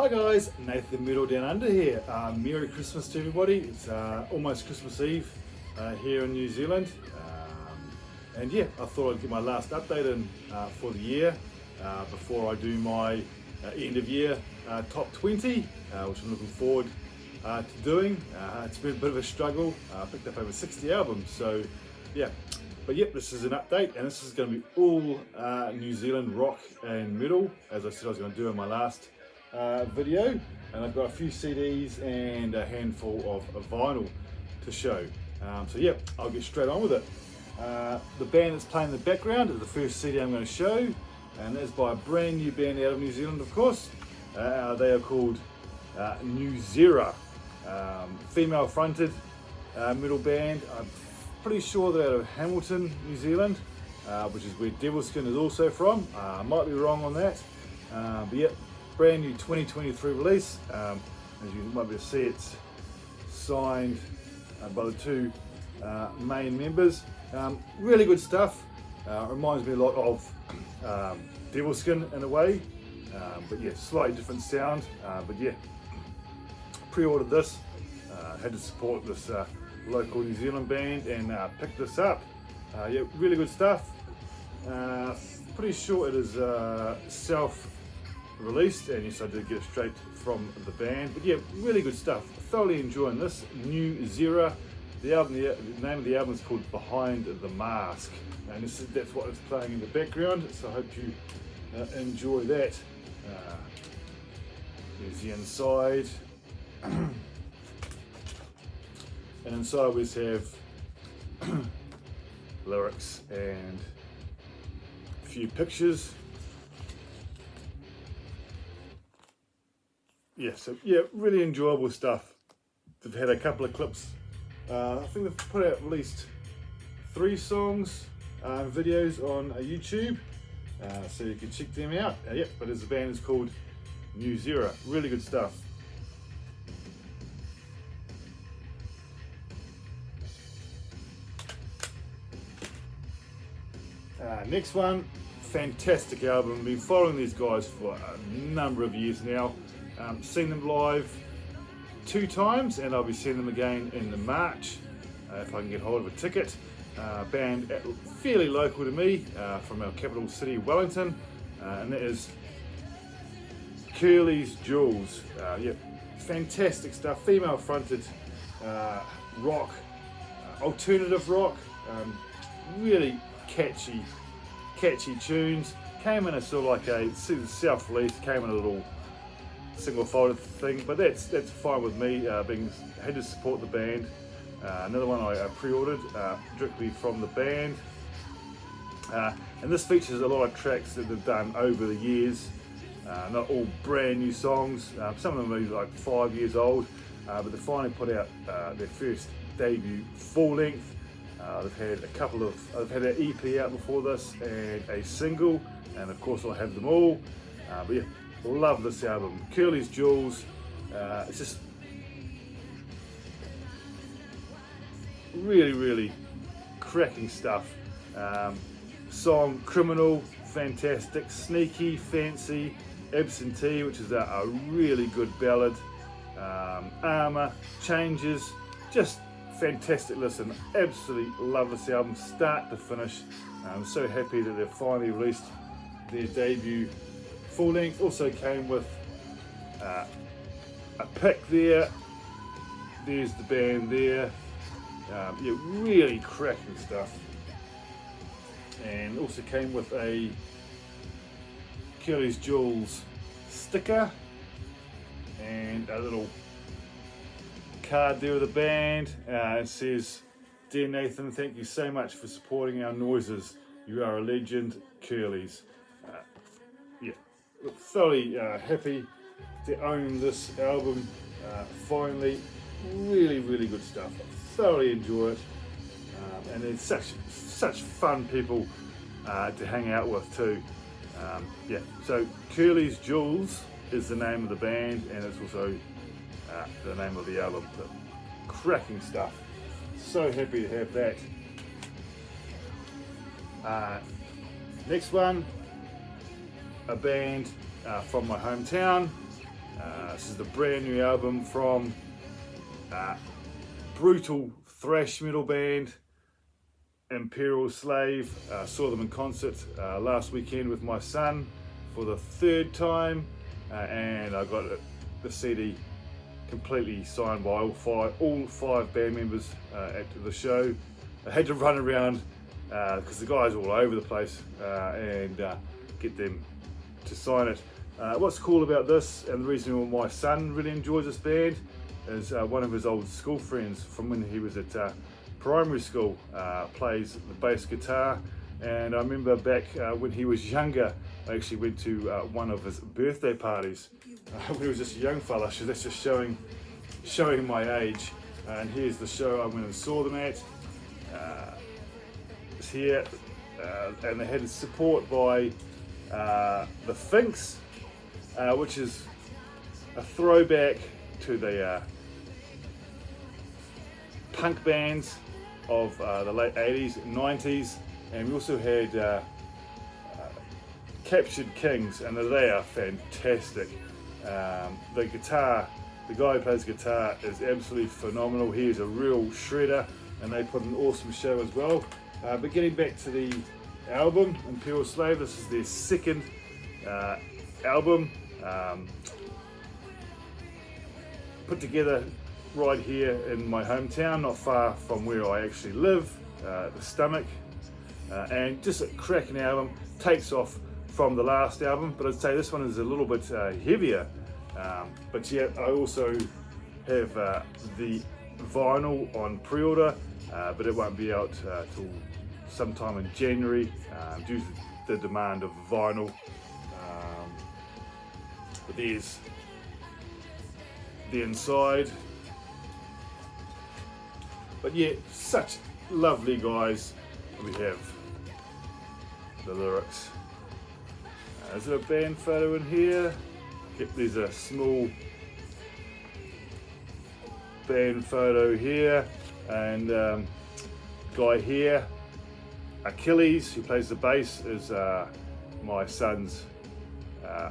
Hi guys, Nathan Middle Down Under here. Merry Christmas to everybody. It's almost Christmas Eve here in New Zealand. And yeah, I thought I'd get my last update in for the year before I do my end of year top 20, which I'm looking forward to doing. It's been a bit of a struggle. I picked up over 60 albums, so yeah. But yep, this is an update, and this is going to be all New Zealand rock and metal, as I said I was going to do in my last video. And I've got a few CDs and a handful of vinyl to show. So yeah, I'll get straight on with it. The band that's playing in the background is the first CD I'm going to show, and that's by a brand new band out of New Zealand, of course. They are called New Zera, female fronted metal band. I'm pretty sure they're out of Hamilton, New Zealand, which is where Devilskin is also from. I might be wrong on that, but yeah, brand new 2023 release. As you might be able to see, it's signed by the two main members. Really good stuff. Reminds me a lot of Devilskin in a way, but yeah, slightly different sound. But yeah, pre-ordered this. Had to support this local New Zealand band and picked this up. Yeah, really good stuff. Pretty sure it is self-released, and yes, I did get it straight from the band. But yeah, really good stuff. Thoroughly enjoying this New Zera. The name of the album is called Behind the Mask, and that's what is playing in the background. So I hope you enjoy that. There's the inside. And inside we have lyrics and a few pictures. Yeah, so yeah, really enjoyable stuff. They've had a couple of clips. I think they've put out at least 3 songs, videos on YouTube, so you can check them out. Yep, but the band is called New Zera. Really good stuff. Next one, fantastic album. I've been following these guys for a number of years now. Seen them live 2 times, and I'll be seeing them again in March if I can get hold of a ticket. Band fairly local to me, from our capital city, Wellington, and that is Curly's Jewels. Yeah, fantastic stuff. Female fronted rock, alternative rock, really catchy tunes. Came in a sort of like a self-release, came in a little single folded thing, but that's fine with me. Had to support the band. Another one I pre-ordered directly from the band, and this features a lot of tracks that they've done over the years. Not all brand new songs. Some of them are like 5 years old, but they finally put out their first debut full length. They've had an EP out before this and a single, and of course I'll have them all. But yeah, love this album. Curly's Jewels. It's just really cracking stuff. Song Criminal, fantastic. Sneaky, Fancy, Absentee, which is a really good ballad. Armour, Changes, just fantastic listen. Absolutely love this album, start to finish. I'm so happy that they've finally released their debut full length. Also came with a pic there. There's the band there. Yeah, really cracking stuff. And also came with a Curly's Jewels sticker and a little card there of the band. It says, "Dear Nathan, thank you so much for supporting our noises. You are a legend, Curly's." Yeah, thoroughly happy to own this album finally. Really good stuff. I thoroughly enjoy it, and it's such fun people to hang out with too. Yeah, so Curly's Jewels is the name of the band, and it's also the name of the album. But cracking stuff. So happy to have that. Next one, a band from my hometown, This is the brand new album from brutal thrash metal band Imperial Slave. Saw them in concert last weekend with my son for the third time, and I got the CD completely signed by all five band members at the show. I had to run around because the guys are all over the place and get them to sign it. What's cool about this, and the reason why my son really enjoys this band, is one of his old school friends from when he was at primary school plays the bass guitar. And I remember back when he was younger, I actually went to one of his birthday parties when he was just a young fella. So that's just showing my age. And here's the show I went and saw them at. It's here, and they had support by the Finks, which is a throwback to the punk bands of the late 80s, 90s, and we also had Captured Kings, and they are fantastic. The guy who plays guitar is absolutely phenomenal. He is a real shredder, and they put an awesome show as well. But getting back to the album, Imperial Slave, this is their second album, put together right here in my hometown, not far from where I actually live, the Stomach, and just a cracking album. Takes off from the last album, but I'd say this one is a little bit heavier. But yeah, I also have the vinyl on pre-order, but it won't be out till sometime in January due to the demand of vinyl. But there's the inside. But yeah, such lovely guys. We have the lyrics. Is there a band photo in here? Yep, there's a small band photo here, and guy here, Achilles, who plays the bass, is my son's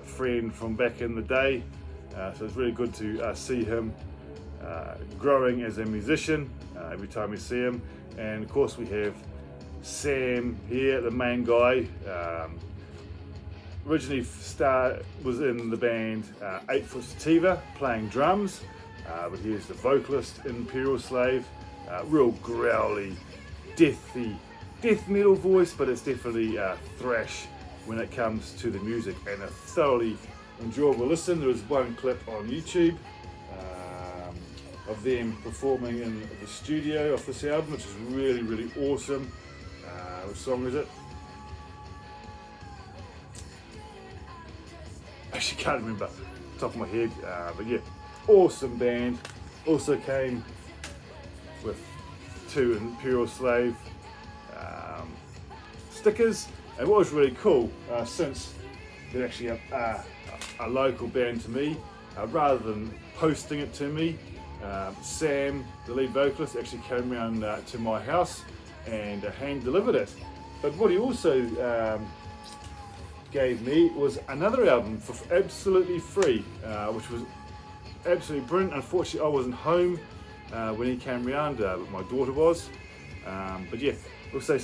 friend from back in the day. So it's really good to see him growing as a musician every time we see him. And of course we have Sam here, the main guy. Originally was in the band 8 Foot Sativa playing drums, but here's the vocalist in Imperial Slave. Real growly, death metal voice, but it's definitely thrash when it comes to the music, and a thoroughly enjoyable listen. There is one clip on YouTube of them performing in the studio of this album, which is really, really awesome. What song is it? Actually can't remember off the top of my head, but yeah, awesome band. Also came with 2 Imperial Slave stickers. And what was really cool, since they're actually a local band to me, rather than posting it to me, Sam, the lead vocalist, actually came around to my house and hand delivered it. But what he also gave me was another album for absolutely free, which was absolutely brilliant. Unfortunately, I wasn't home when he came around, but my daughter was. But yeah, also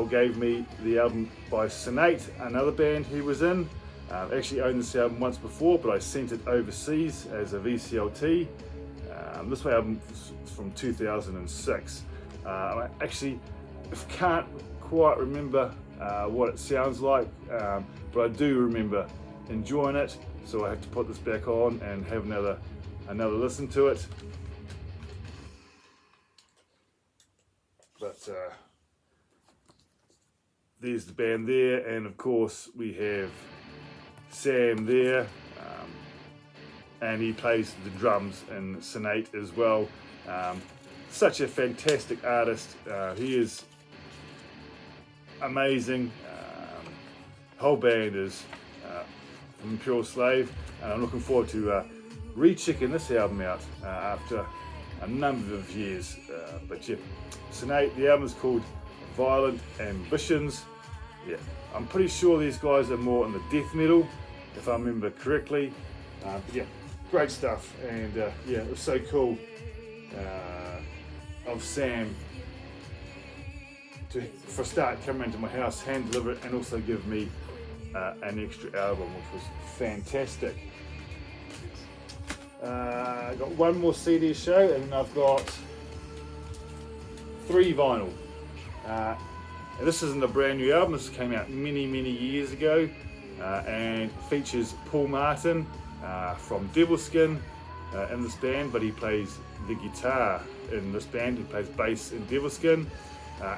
gave me the album by Sonate, another band he was in. Actually owned this album once before, but I sent it overseas as a VCLT. This album is from 2006. I actually can't quite remember what it sounds like, but I do remember enjoying it, so I have to put this back on and have another listen to it. But there's the band there, and of course we have Sam there, and he plays the drums in Sonate as well. Such a fantastic artist. He is amazing. The whole band is from Imperial Slave, and I'm looking forward to re-checking this album out after a number of years. But yeah, Sonate, the album is called Violent Ambitions. Yeah, I'm pretty sure these guys are more in the death metal, if I remember correctly. But yeah, great stuff, and yeah, it was so cool of Sam to, for a start, come into my house, hand deliver it, and also give me an extra album, which was fantastic. I've got one more CD to show, and then I've got 3 vinyl. And this isn't a brand new album, this came out many years ago, and features Paul Martin from Devilskin in this band, but he plays the guitar in this band. He plays bass in Devilskin,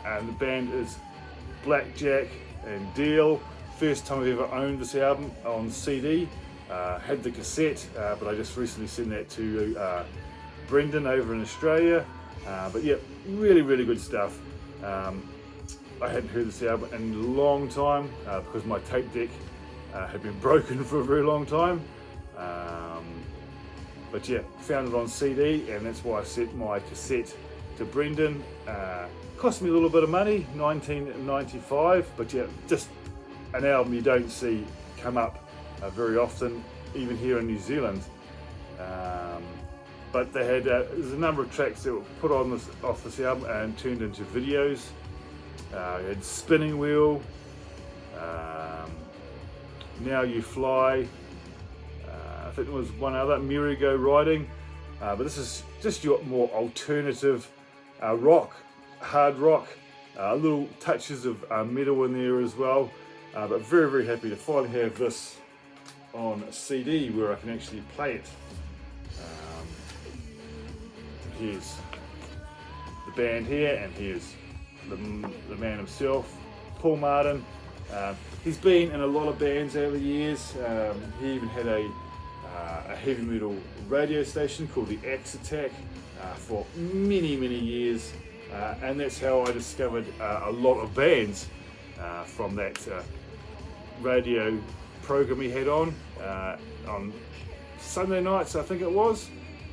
and the band is Blackjack and Deal. First time I've ever owned this album on CD. Had the cassette, but I just recently sent that to Brendan over in Australia. But yeah, really good stuff. I hadn't heard this album in a long time because my tape deck had been broken for a very long time. But yeah, found it on CD, and that's why I sent my cassette to Brendan. Cost me a little bit of money, $19.95, but yeah, just an album you don't see come up very often, even here in New Zealand. But they had there's a number of tracks that were put on off this album and turned into videos. You had Spinning Wheel, Now You Fly, I think there was one other, Merry-Go Riding, but this is just your more alternative rock, hard rock, little touches of metal in there as well, but very happy to finally have this on a CD where I can actually play it. Here's the band here, and here's the man himself, Paul Martin. He's been in a lot of bands over the years. He even had a heavy metal radio station called the Axe Attack for many years, and that's how I discovered a lot of bands from that radio program he had on Sunday nights, I think it was.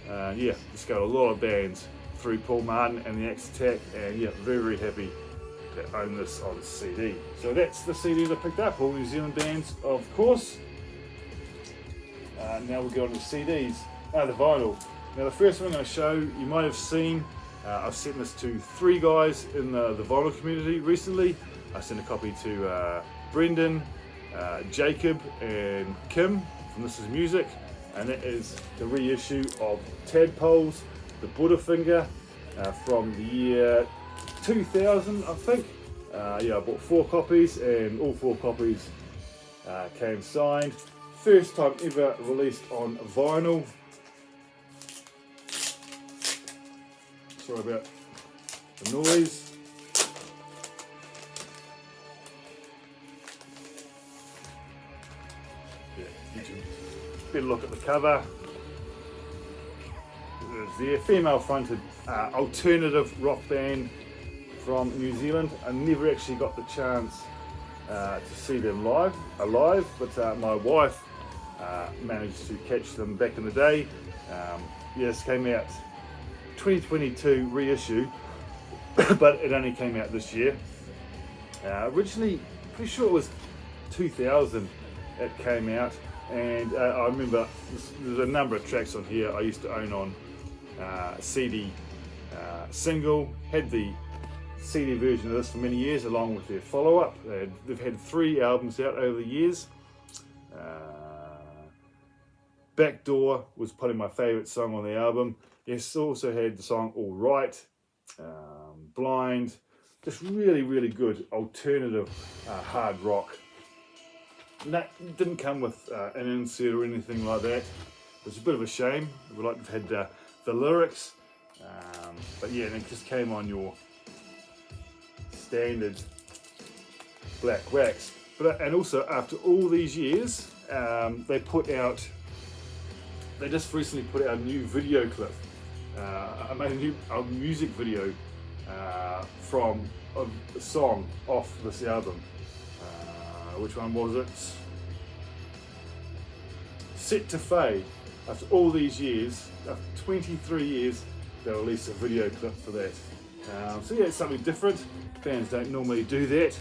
Yeah, discovered a lot of bands through Paul Martin and the Axe Attack, and yeah, very happy to own this on CD. So that's the CDs I picked up, all New Zealand bands, of course. Now we'll go on to the CDs, the vinyl. Now the first one I'm going to show, you might have seen, I've sent this to 3 guys in the vinyl community recently. I sent a copy to Brendan, Jacob and Kim from This Is Music, and that is the reissue of Tadpoles, the Butterfinger, from the year 2000, I think. Yeah, I bought 4 copies, and all 4 copies came signed. First time ever released on vinyl. Sorry about the noise. Yeah, you can better look at the cover. There's the female-fronted alternative rock band from New Zealand. I never actually got the chance to see them alive, but my wife managed to catch them back in the day. Yes, came out 2022 reissue, but it only came out this year. Originally, pretty sure it was 2000 it came out, and I remember there's a number of tracks on here I used to own on CD single. Had the CD version of this for many years, along with their follow-up. They've had 3 albums out over the years. Backdoor was probably my favourite song on the album. Yes, also had the song All Right, Blind, just really good alternative hard rock. And that didn't come with an insert or anything like that. It's a bit of a shame. We'd like to have had the lyrics, but yeah, and it just came on your standard black wax. But and also after all these years, they just recently put out a new video clip. I made a music video from a song off this album. Which one was it? Set to Fade. After all these years, after 23 years, they released a video clip for that. So yeah, it's something different. Bands don't normally do that.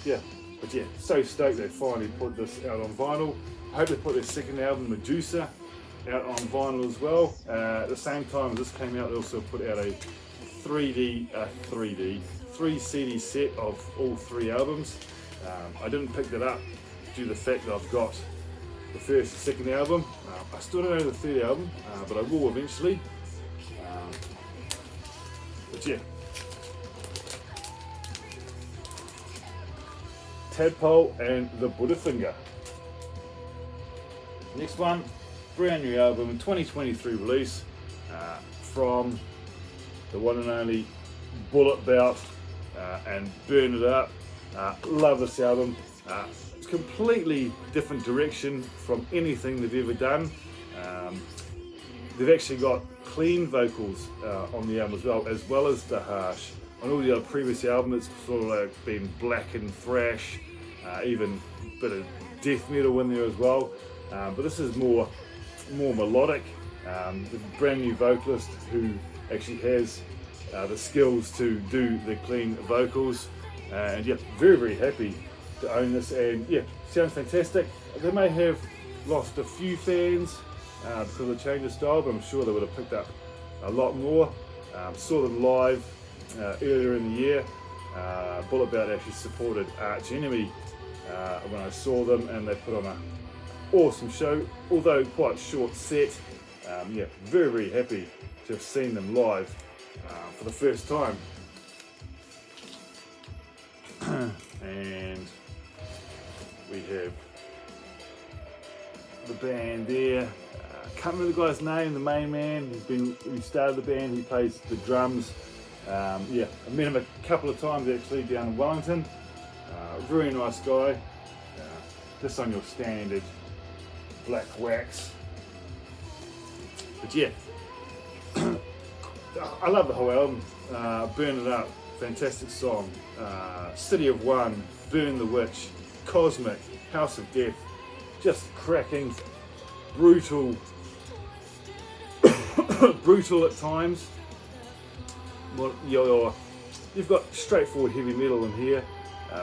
Yeah, but yeah, so stoked they finally put this out on vinyl. I hope they put their second album, Medusa, out on vinyl as well. At the same time as this came out, they also put out a 3 CD set of all 3 albums. I didn't pick that up due to the fact that I've got the first and second album. I still don't know the third album, but I will eventually. But yeah. Tadpole and the Buddhafinger. Next one, brand new album, 2023 release from the one and only Bullet Bout and Burn It Up. Love this album. It's completely different direction from anything they've ever done. They've actually got clean vocals on the album as well as the harsh. On all the other previous albums, it's sort of like been black and thrash, even a bit of death metal in there as well. But this is more melodic. The brand new vocalist who actually has the skills to do the clean vocals, and yeah, very happy to own this. And yeah, sounds fantastic. They may have lost a few fans because of the change of style, but I'm sure they would have picked up a lot more. Saw them live earlier in the year. Bullet Bout actually supported Arch Enemy when I saw them, and they put on an awesome show, although quite short set. Yeah, very happy to have seen them live for the first time. And we have the band there. Can't remember the guy's name, the main man. He started the band, he plays the drums. Yeah, I met him a couple of times actually down in Wellington. Very nice guy. Just on your standard black wax. But yeah, I love the whole album. Burn It Up, fantastic song. City of One, Burn the Witch, Cosmic, House of Death, just cracking, brutal, brutal at times. Well, you've got straightforward heavy metal in here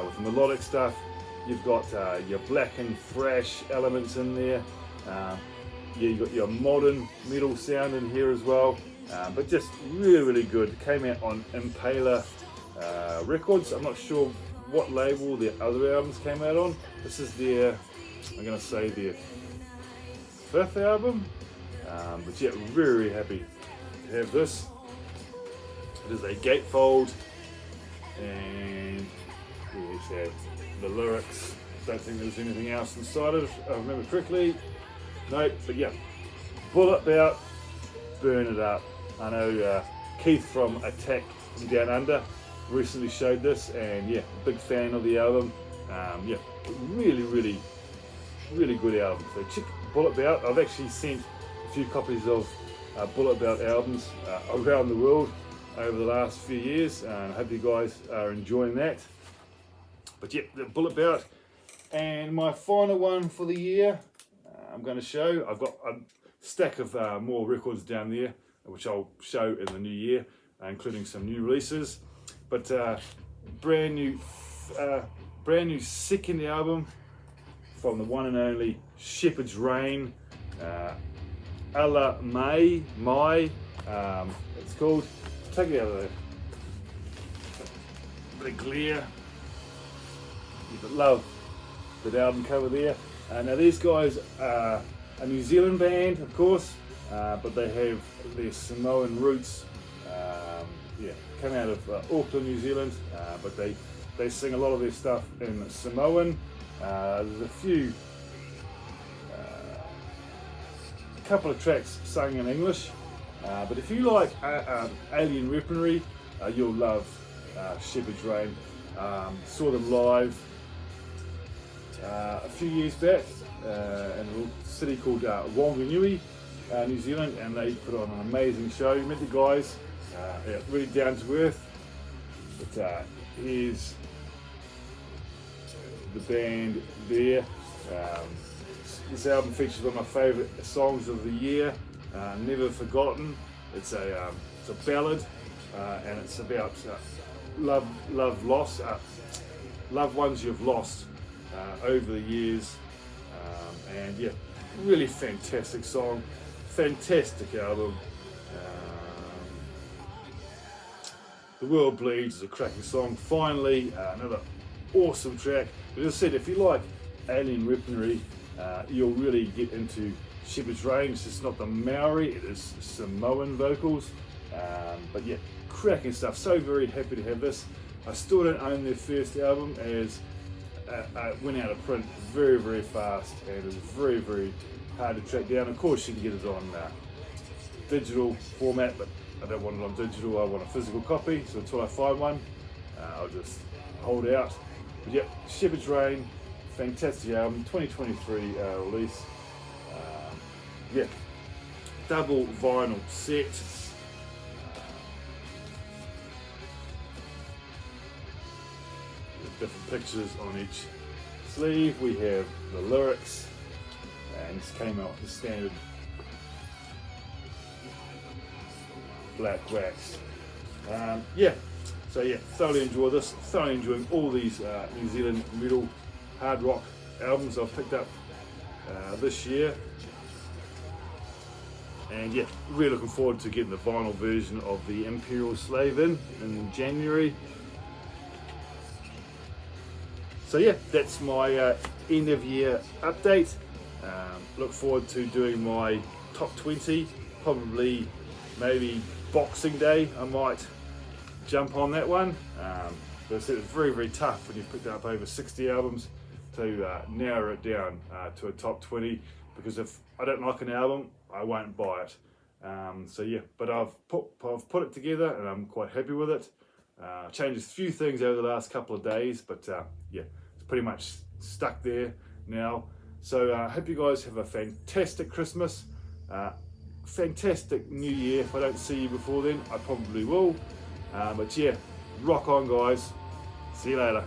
with melodic stuff. You've got your black and thrash elements in there. Yeah, you've got your modern metal sound in here as well. But just really good. Came out on Impaler Records. I'm not sure what label their other albums came out on. This is their, I'm going to say their 5th album. But yeah, very happy to have this. It is a gatefold, and we just have the lyrics. Don't think there's anything else inside it, if I remember correctly. No, but yeah, Bullet Bout, Burn It Up. I know Keith from Attack from Down Under recently showed this, and yeah, big fan of the album. Yeah, really good album. So check Bullet Bout. I've actually sent a few copies of Bullet Bout albums around the world over the last few years, and I hope you guys are enjoying that. But yeah, the Bullet Bout. And my final one for the year, I'm going to show. I've got a stack of more records down there, which I'll show in the new year, including some new releases. But brand new second album from the one and only Shepherd's Reign, Alla Mai, it's called. Take it out of there. Bit of glare. You love that album cover there. Now these guys are a New Zealand band, of course, but they have their Samoan roots. Yeah, come out of Auckland, New Zealand, but they sing a lot of their stuff in Samoan. There's a few, couple of tracks sung in English, but if you like Alien Weaponry, you'll love Shepherd's Reign. Saw them live a few years back in a city called Wanganui, New Zealand, and they put on an amazing show. Met the guys, yeah, really down to earth. But here's the band there. This album features one of my favourite songs of the year, Never Forgotten. It's a ballad, and it's about loved ones you've lost over the years. And yeah, really fantastic song, fantastic album. The World Bleeds is a cracking song. Finally, another awesome track. But as I said, if you like alien weaponry, you'll really get into Shepherd's Reign. It's just not the Maori, it is Samoan vocals. But yeah, cracking stuff. So very happy to have this. I still don't own their first album, as it went out of print very, very fast, and it was very, very hard to track down. Of course, you can get it on digital format, but I don't want it on digital. I want a physical copy. So until I find one, I'll just hold out. But yeah, Shepherd's Reign, fantastic album, 2023 release. Yeah, double vinyl set. Different pictures on each sleeve. We have the lyrics, and this came out with the standard black wax. Yeah, so yeah, thoroughly enjoy this. Thoroughly enjoying all these New Zealand metal hard rock albums I've picked up this year. And yeah, really looking forward to getting the vinyl version of the Imperial Slave in January. So yeah, that's my end of year update. Look forward to doing my top 20, probably maybe Boxing Day. I might jump on that one. But I said it's very, very tough when you've picked up over 60 albums to narrow it down to a top 20, because if I don't like an album, I won't buy it. So yeah, but I've put it together and I'm quite happy with it. Changed a few things over the last couple of days, but yeah, it's pretty much stuck there now. So I hope you guys have a fantastic Christmas, fantastic New Year. If I don't see you before then, I probably will. But yeah, rock on guys. See you later.